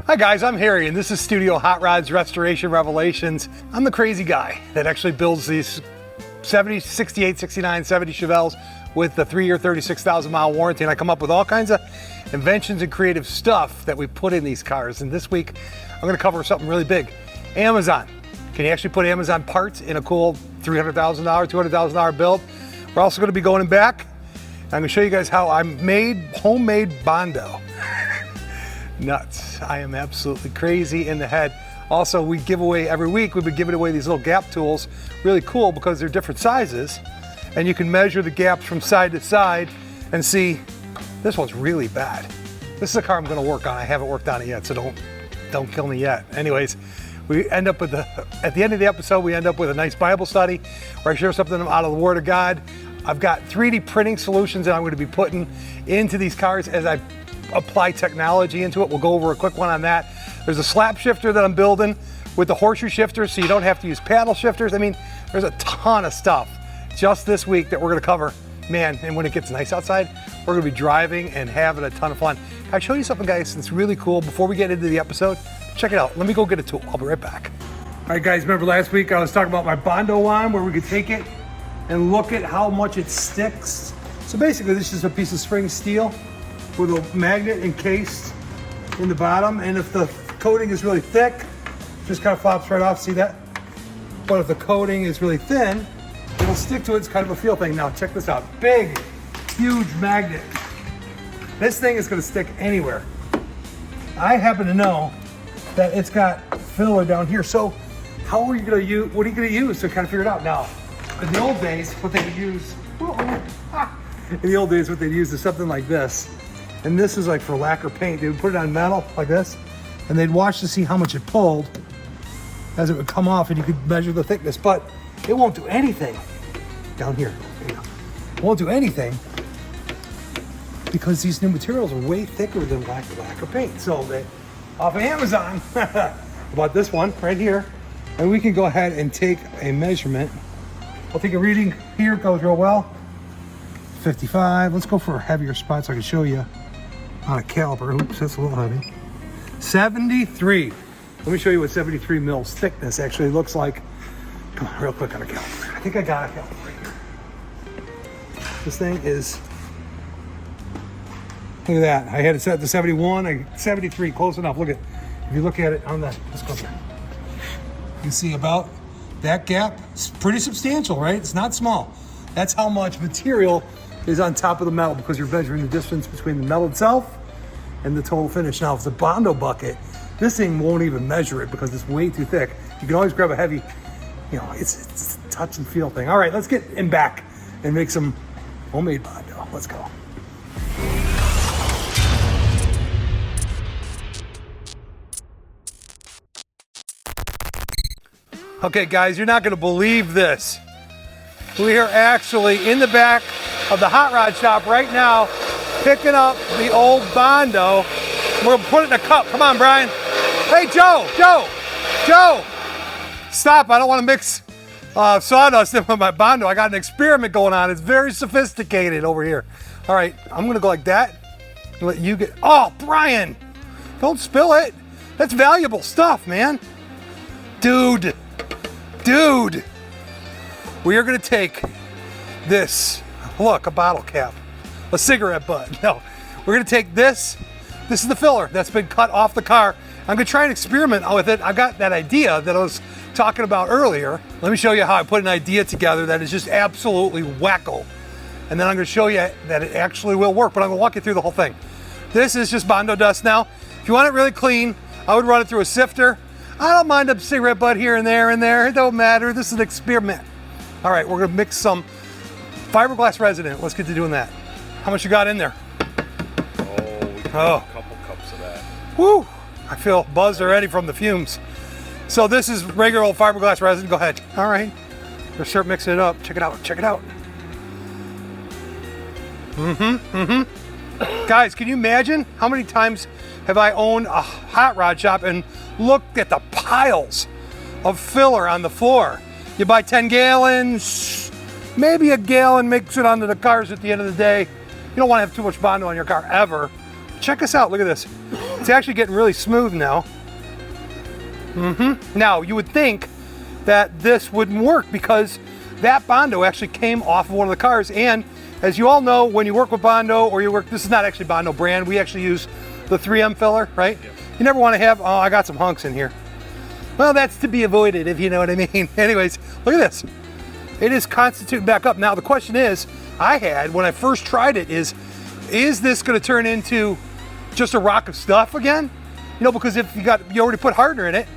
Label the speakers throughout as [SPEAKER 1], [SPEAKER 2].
[SPEAKER 1] Hi guys, I'm Harry and this is Studio Hot Rods Restoration Revelations. I'm the crazy guy that actually builds these 70, 68, 69, 70 Chevelles with the 3-year, 36,000 mile warranty, and I come up with all kinds of inventions and creative stuff that we put in these cars. And this week, I'm gonna cover something really big. Amazon. Can you actually put Amazon parts in a cool $300,000, $200,000 build? We're also gonna be going back. I'm gonna show you guys how I made homemade Bondo. Nuts. I am absolutely crazy in the head. Also, we give away every week, we've been giving away these little gap tools. Really cool because they're different sizes and you can measure the gaps from side to side and see this one's really bad. This is a car I'm going to work on. I haven't worked on it yet, so don't kill me yet. Anyways, we end up with at the end of the episode, we end up with a nice Bible study where I share something out of the Word of God. I've got 3D printing solutions that I'm going to be putting into these cars as I apply technology into it. We'll go over a quick one on that. There's a slap shifter that I'm building with the horseshoe shifter so you don't have to use paddle shifters. I mean, there's a ton of stuff just this week that we're gonna cover. Man, and when it gets nice outside, we're gonna be driving and having a ton of fun. Can I show you something, guys, that's really cool before we get into the episode? Check it out. Let me go get a tool. I'll be right back. All right, guys, remember last week I was talking about my Bondo wand where we could take it and look at how much it sticks. So basically, this is a piece of spring steel with a magnet encased in the bottom, and if the coating is really thick, it just kind of flops right off, see that? But if the coating is really thin, it'll stick to it. It's kind of a feel thing. Now check this out, big, huge magnet. This thing is gonna stick anywhere. I happen to know that it's got filler down here, so how are you gonna use, what are you gonna use to kind of figure it out? Now, in the old days, what they would use, is something like this. And this is like for lacquer paint. They would put it on metal like this, and they'd watch to see how much it pulled as it would come off, and you could measure the thickness, but it won't do anything. Down here, there you go. It won't do anything because these new materials are way thicker than lacquer paint. So they, off of Amazon, about this one right here, and we can go ahead and take a measurement. I'll take a reading here, it goes real well. 55, let's go for a heavier spot so I can show you on a caliper. Oops, that's a little heavy. 73. Let me show you what 73 mils thickness actually looks like. Come on, real quick on a caliper. I think I got a caliper right here. This thing is, look at that. I had it set to 71, 73, close enough. Look at, if you look at it on the, let's go there. You can see about that gap. It's pretty substantial, right? It's not small. That's how much material is on top of the metal because you're measuring the distance between the metal itself and the total finish. Now, if it's a Bondo bucket, this thing won't even measure it because it's way too thick. You can always grab a heavy, you know, it's a touch and feel thing. All right, let's get in back and make some homemade Bondo. Let's go. Okay, guys, you're not gonna believe this. We are actually in the back of the hot rod shop right now, picking up the old Bondo. We're gonna put it in a cup. Come on, Brian. Hey, Joe. Stop, I don't wanna mix sawdust in with my Bondo. I got an experiment going on. It's very sophisticated over here. All right, I'm gonna go like that and let you get, oh, Brian, don't spill it. That's valuable stuff, man. Dude. We are gonna take this, look, a bottle cap, a cigarette butt. No, we're gonna take this. This is the filler that's been cut off the car. I'm gonna try and experiment with it. I got that idea that I was talking about earlier. Let me show you how I put an idea together that is just absolutely wacko. And then I'm gonna show you that it actually will work, but I'm gonna walk you through the whole thing. This is just Bondo dust now. If you want it really clean, I would run it through a sifter. I don't mind a cigarette butt here and there. It don't matter. This is an experiment. All right, we're gonna mix some fiberglass resin. Let's get to doing that. How much you got in there?
[SPEAKER 2] Oh, we got a couple cups of that.
[SPEAKER 1] Woo! I feel buzzed already from the fumes. So this is regular old fiberglass resin. Go ahead. All right, let's start mixing it up. Check it out. Guys, can you imagine how many times have I owned a hot rod shop and looked at the piles of filler on the floor? You buy 10 gallons, maybe a gallon makes it onto the cars at the end of the day. You don't want to have too much Bondo on your car ever. Check us out, look at this. It's actually getting really smooth now. Now, you would think that this wouldn't work because that Bondo actually came off of one of the cars. And as you all know, when you work with Bondo or you work, this is not actually Bondo brand. We actually use the 3M filler, right?
[SPEAKER 2] Yep.
[SPEAKER 1] You never want to have, oh, I got some hunks in here. Well, that's to be avoided, if you know what I mean. Anyways, look at this. It is constituting back up. Now, the question is, I had, when I first tried it, is this going to turn into just a rock of stuff again? You know, because if you already put hardener in it,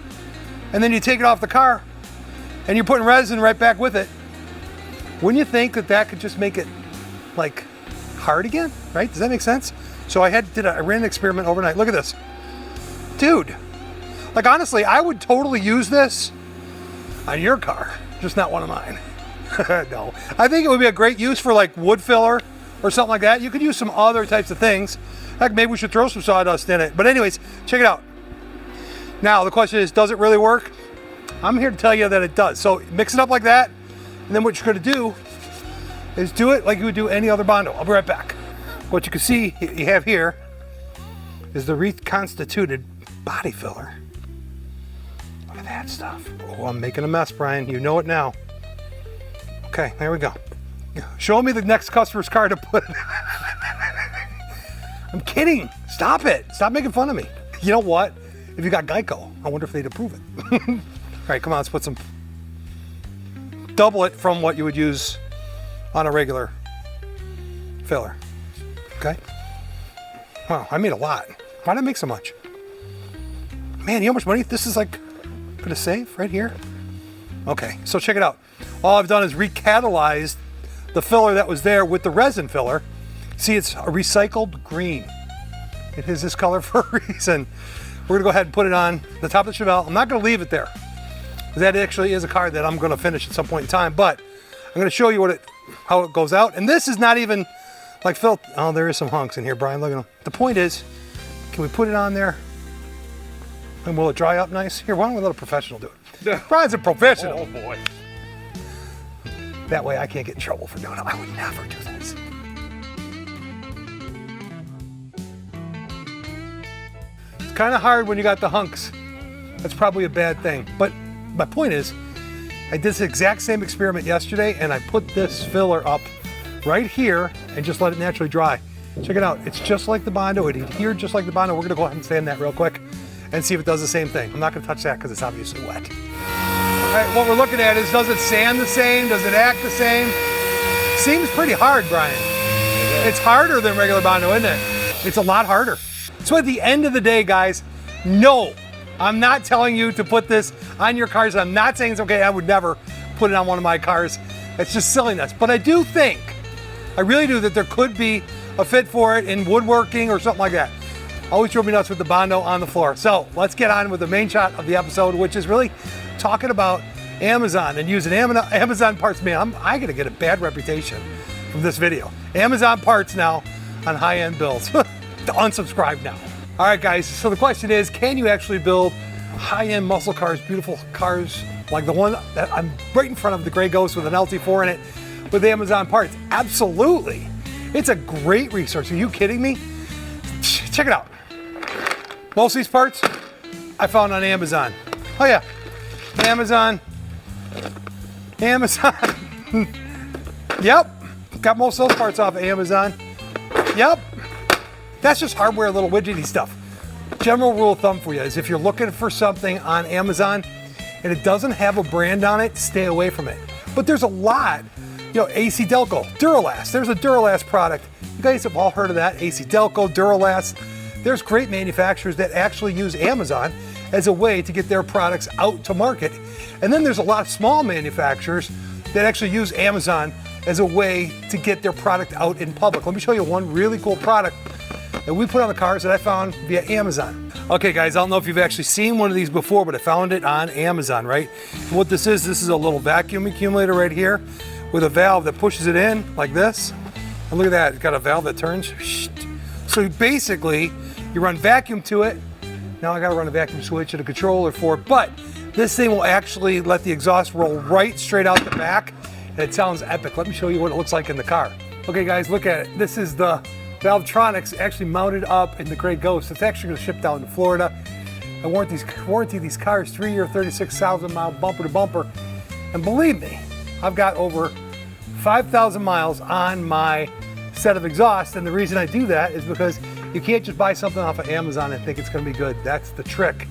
[SPEAKER 1] and then you take it off the car, and you're putting resin right back with it, wouldn't you think that that could just make it, like, hard again, right? Does that make sense? So I ran an experiment overnight. Look at this. Dude, like, honestly, I would totally use this on your car, just not one of mine. No, I think it would be a great use for like wood filler or something like that. You could use some other types of things. Heck, maybe we should throw some sawdust in it. But anyways, check it out. Now, the question is, does it really work? I'm here to tell you that it does. So mix it up like that, and then what you're gonna do is do it like you would do any other Bondo. I'll be right back. What you can see you have here is the reconstituted body filler. Look at that stuff. Oh, I'm making a mess, Brian. You know it now. Okay, there we go. Show me the next customer's car to put it. I'm kidding. Stop it. Stop making fun of me. You know what? If you got Geico, I wonder if they'd approve it. All right, come on, let's put some, double it from what you would use on a regular filler. Okay? Wow, I made a lot. Why did I make so much? Man, you know how much money this is like gonna save right here? Okay, so check it out. All I've done is recatalyzed the filler that was there with the resin filler. See, it's a recycled green. It is this color for a reason. We're gonna go ahead and put it on the top of the Chevelle. I'm not gonna leave it there, because that actually is a car that I'm gonna finish at some point in time, but I'm gonna show you how it goes out. And this is not even like filled. Oh, there is some hunks in here, Brian, look at them. The point is, can we put it on there? And will it dry up nice? Here, why don't we let a professional do it? Brian's a professional.
[SPEAKER 2] Oh boy.
[SPEAKER 1] That way I can't get in trouble for doing it. I would never do this. It's kind of hard when you got the hunks. That's probably a bad thing. But my point is, I did this exact same experiment yesterday, and I put this filler up right here and just let it naturally dry. Check it out. It's just like the Bondo. It adhered just like the Bondo. We're going to go ahead and sand that real quick and see if it does the same thing. I'm not going to touch that because it's obviously wet. All right, what we're looking at is, does it sand the same? Does it act the same? Seems pretty hard, Brian. It's harder than regular Bondo, isn't it? It's a lot harder. So at the end of the day, guys, no, I'm not telling you to put this on your cars. I'm not saying it's okay. I would never put it on one of my cars. It's just silliness. But I do think, I really do, that there could be a fit for it in woodworking or something like that. Always drove me nuts with the Bondo on the floor. So let's get on with the main shot of the episode, which is really talking about Amazon and using Amazon parts. Man, I gotta get a bad reputation from this video. Amazon parts now on high-end builds. Unsubscribe now. All right, guys, so the question is, can you actually build high-end muscle cars, beautiful cars, like the one that I'm right in front of, the Gray Ghost with an LT4 in it, with Amazon parts? Absolutely. It's a great resource. Are you kidding me? Check it out. Most of these parts I found on Amazon. Oh yeah, Amazon. Yep, got most of those parts off of Amazon. Yep, that's just hardware, little widgety stuff. General rule of thumb for you is, if you're looking for something on Amazon and it doesn't have a brand on it, stay away from it. But there's a lot, you know, AC Delco, Duralast. There's a Duralast product. You guys have all heard of that, AC Delco, Duralast. There's great manufacturers that actually use Amazon as a way to get their products out to market. And then there's a lot of small manufacturers that actually use Amazon as a way to get their product out in public. Let me show you one really cool product that we put on the cars that I found via Amazon. Okay guys, I don't know if you've actually seen one of these before, but I found it on Amazon, right? And what this is a little vacuum accumulator right here with a valve that pushes it in like this. And look at that, it's got a valve that turns. So basically, you run vacuum to it. Now I gotta run a vacuum switch and a controller for it, but this thing will actually let the exhaust roll right straight out the back, and it sounds epic. Let me show you what it looks like in the car. Okay guys, look at it. This is the Valvetronics actually mounted up in the Grey Ghost. It's actually going to ship down to Florida. I warranty these cars 3-year, 36,000 mile bumper to bumper. And believe me, I've got over 5,000 miles on my set of exhaust. And the reason I do that is because you can't just buy something off of Amazon and think it's going to be good. That's the trick,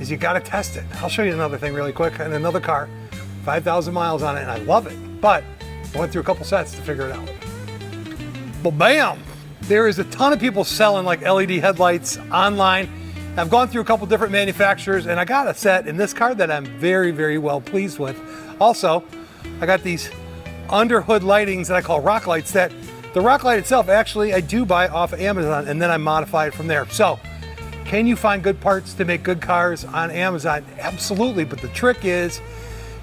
[SPEAKER 1] is you got to test it. I'll show you another thing really quick. And another car, 5,000 miles on it, and I love it. But I went through a couple sets to figure it out. Well, bam! There is a ton of people selling like LED headlights online. I've gone through a couple different manufacturers, and I got a set in this car that I'm very, very well pleased with. Also, I got these under hood lightings that I call rock lights, that the rock light itself actually I do buy off of Amazon, and then I modify it from there. So, can you find good parts to make good cars on Amazon? Absolutely, but the trick is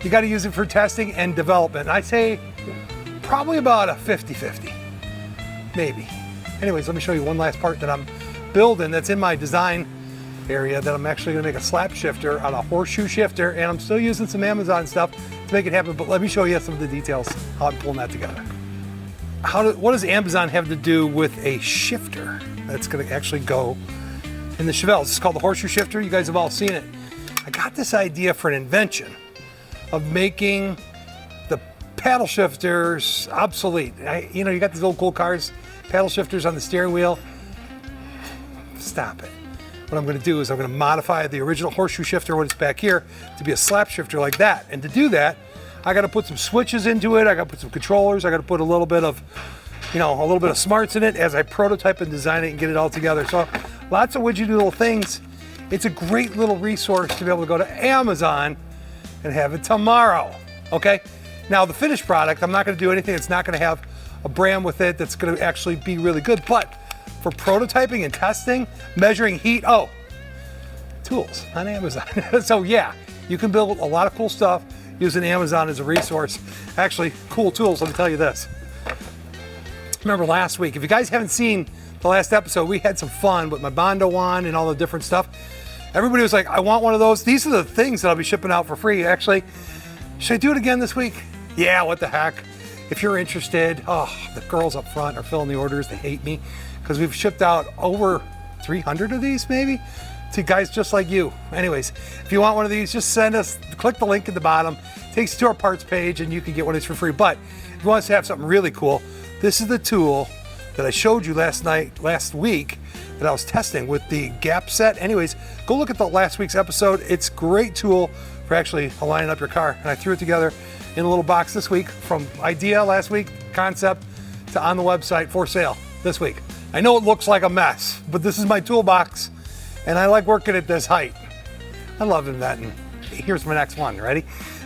[SPEAKER 1] you got to use it for testing and development. I say probably about a 50-50, maybe. Anyways, let me show you one last part that I'm building that's in my design area that I'm actually going to make a slap shifter on a horseshoe shifter, and I'm still using some Amazon stuff to make it happen, but let me show you some of the details, how I'm pulling that together. What does Amazon have to do with a shifter that's going to actually go in the Chevelles? It's called the horseshoe shifter. You guys have all seen it. I got this idea for an invention of making the paddle shifters obsolete. You got these old cool cars, paddle shifters on the steering wheel. Stop it. What I'm going to do is I'm going to modify the original horseshoe shifter when it's back here to be a slap shifter like that. And to do that, I got to put some switches into it. I got to put some controllers. I got to put a little bit of smarts in it as I prototype and design it and get it all together. So lots of widgety little things. It's a great little resource to be able to go to Amazon and have it tomorrow. Okay. Now the finished product, I'm not going to do anything that's not going to have a brand with it that's going to actually be really good. But for prototyping and testing, measuring heat, tools on Amazon. So yeah, you can build a lot of cool stuff using Amazon as a resource. Actually, cool tools, let me tell you this. Remember last week, if you guys haven't seen the last episode, we had some fun with my Bondo on and all the different stuff. Everybody was like, I want one of those. These are the things that I'll be shipping out for free. Actually, should I do it again this week? Yeah, what the heck. If you're interested, the girls up front are filling the orders. They hate me because we've shipped out over 300 of these maybe to guys just like you. Anyways, if you want one of these, just send us, click the link at the bottom. It takes you to our parts page and you can get one of these for free. But if you want us to have something really cool, this is the tool that I showed you last week that I was testing with the gap set. Anyways, go look at the last week's episode. It's a great tool for actually aligning up your car. And I threw it together in a little box this week, from idea last week, concept, to on the website for sale this week. I know it looks like a mess, but this is my toolbox and I like working at this height. I love inventing. Here's my next one, ready?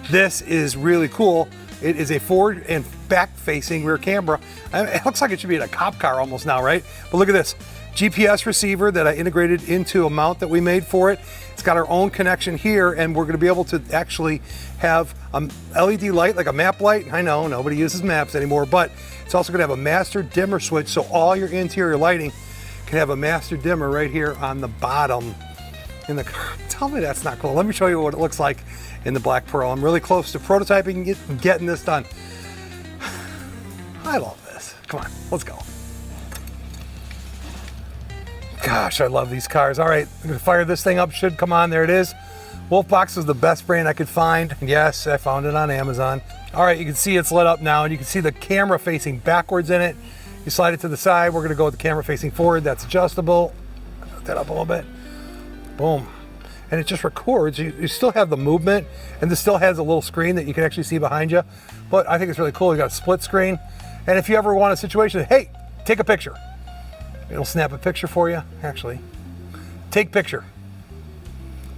[SPEAKER 1] This is really cool. It is a forward and back facing rear camera. It looks like it should be in a cop car almost now, right? But look at this. GPS receiver that I integrated into a mount that we made for it. It's got our own connection here, and we're gonna be able to actually have a LED light, like a map light. I know nobody uses maps anymore, but it's also gonna have a master dimmer switch, so all your interior lighting can have a master dimmer right here on the bottom in the car. Tell me that's not cool. Let me show you what it looks like in the Black Pearl. I'm really close to prototyping it and getting this done. I love this. Come on, let's go. Gosh, I love these cars. All right, I'm gonna fire this thing up. Should come on. There it is. Wolfbox is the best brand I could find. Yes, I found it on Amazon. All right, you can see it's lit up now, and you can see the camera facing backwards in it. You slide it to the side. We're gonna go with the camera facing forward. That's adjustable. Put that up a little bit. Boom. And it just records. You still have the movement, and this still has a little screen that you can actually see behind you. But I think it's really cool. You got a split screen. And if you ever want a situation, hey, take a picture. It'll snap a picture for you, actually. Take picture.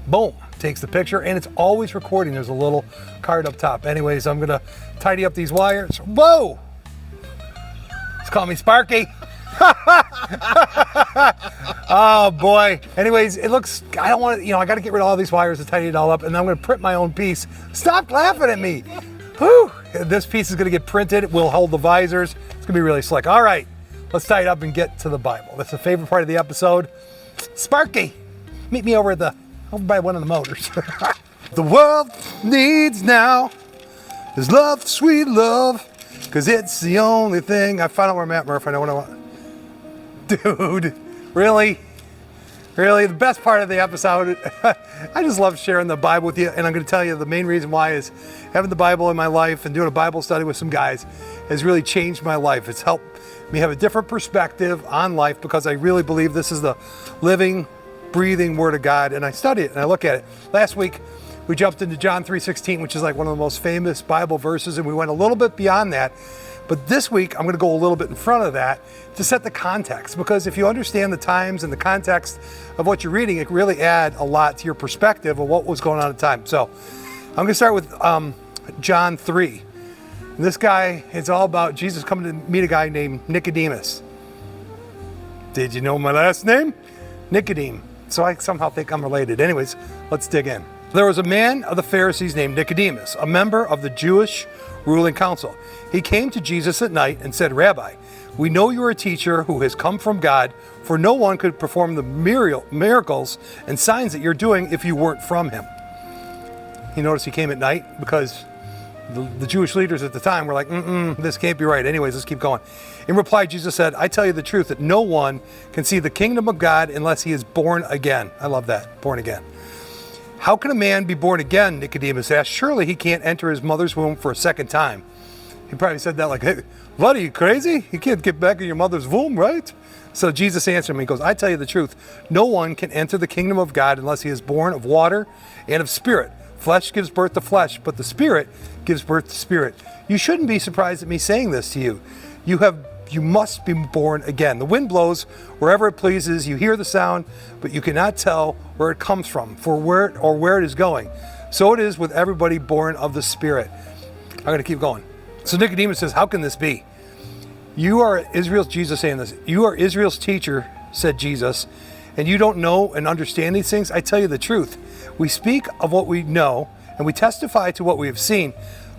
[SPEAKER 1] Boom, takes the picture, and it's always recording. There's a little card up top. Anyways, I'm gonna tidy up these wires. Whoa! Just call me Sparky. Oh boy. Anyways, it looks, I don't want to, I gotta get rid of all these wires to tidy it all up, and then I'm gonna print my own piece. Stop laughing at me. Whew. This piece is gonna get printed. It will hold the visors. It's gonna be really slick. All right. Let's tie it up and get to the Bible. That's the favorite part of the episode. Sparky, meet me over by one of the motors. The world needs now is love, sweet love, because it's the only thing. I found out where I'm at, Murph. I know what I want. Dude, really? Really? The best part of the episode, I just love sharing the Bible with you. And I'm going to tell you the main reason why is having the Bible in my life and doing a Bible study with some guys has really changed my life. It's helped me have a different perspective on life because I really believe this is the living, breathing Word of God. And I study it and I look at it. Last week, we jumped into John 3:16, which is like one of the most famous Bible verses. And we went a little bit beyond that. But this week, I'm going to go a little bit in front of that to set the context. Because if you understand the times and the context of what you're reading, it can really add a lot to your perspective of what was going on at the time. So I'm going to start with John 3. And this guy, it's all about Jesus coming to meet a guy named Nicodemus. Did you know my last name? Nicodeme. So I somehow think I'm related. Anyways, let's dig in. There was a man of the Pharisees named Nicodemus, a member of the Jewish ruling council. He came to Jesus at night and said, Rabbi, we know you are a teacher who has come from God, for no one could perform the miracles and signs that you're doing if you weren't from him. You notice he came at night because the Jewish leaders at the time were like, this can't be right. Anyways, let's keep going. In reply, Jesus said, I tell you the truth that no one can see the kingdom of God unless he is born again. I love that, born again. How can a man be born again? Nicodemus asked. Surely he can't enter his mother's womb for a second time. He probably said that like, hey, what, are you crazy? You can't get back in your mother's womb, right? So Jesus answered him. He goes, I tell you the truth. No one can enter the kingdom of God unless he is born of water and of spirit. Flesh gives birth to flesh, but the spirit gives birth to spirit. You shouldn't be surprised at me saying this to you. You must be born again. The wind blows wherever it pleases. You hear the sound, but you cannot tell where it comes from, where it is going. So it is with everybody born of the Spirit. I'm going to keep going. So Nicodemus says, how can this be? You are Israel's, Jesus saying this, you are Israel's teacher, said Jesus, and you don't know and understand these things? I tell you the truth. We speak of what we know, and we testify to what we have seen,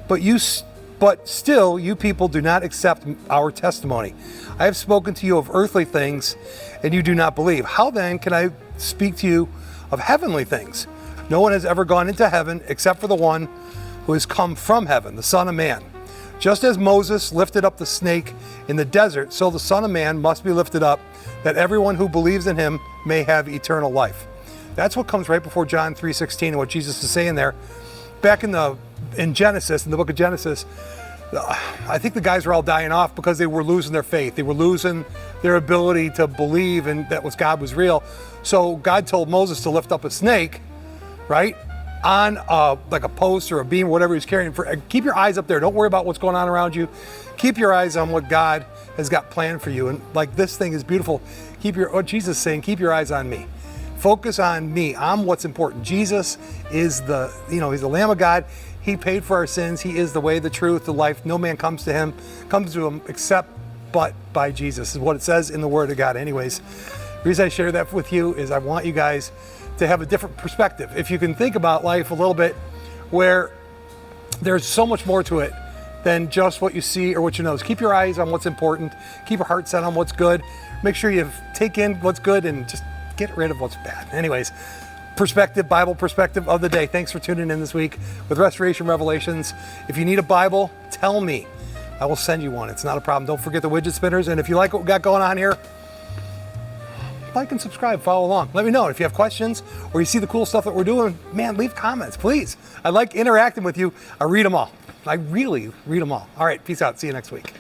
[SPEAKER 1] but still, you people do not accept our testimony. I have spoken to you of earthly things, and you do not believe. How then can I speak to you of heavenly things? No one has ever gone into heaven except for the one who has come from heaven, the Son of Man. Just as Moses lifted up the snake in the desert, so the Son of Man must be lifted up, that everyone who believes in him may have eternal life. That's what comes right before John 3:16 and what Jesus is saying there. Back in Genesis, in the book of Genesis, I think the guys were all dying off because they were losing their faith. They were losing their ability to believe and that God was real. So God told Moses to lift up a snake, right, on like a post or a beam or whatever he's carrying. Keep your eyes up there. Don't worry about what's going on around you. Keep your eyes on what God has got planned for you. And like this thing is beautiful. Jesus is saying, keep your eyes on me. Focus on me. I'm what's important. Jesus is he's the Lamb of God. He paid for our sins. He is the way, the truth, the life. No man comes to him except but by Jesus, is what it says in the Word of God. Anyways, the reason I share that with you is I want you guys to have a different perspective. If you can think about life a little bit where there's so much more to it than just what you see or what you know. Keep your eyes on what's important. Keep your heart set on what's good. Make sure you take in what's good and just get rid of what's bad. Anyways, Bible perspective of the day. Thanks for tuning in this week with Restoration Revelations. If you need a Bible, tell me. I will send you one. It's not a problem. Don't forget the widget spinners. And if you like what we got going on here, like and subscribe, follow along. Let me know if you have questions or you see the cool stuff that we're doing. Man, leave comments, please. I like interacting with you. I read them all. I really read them all. All right, peace out. See you next week.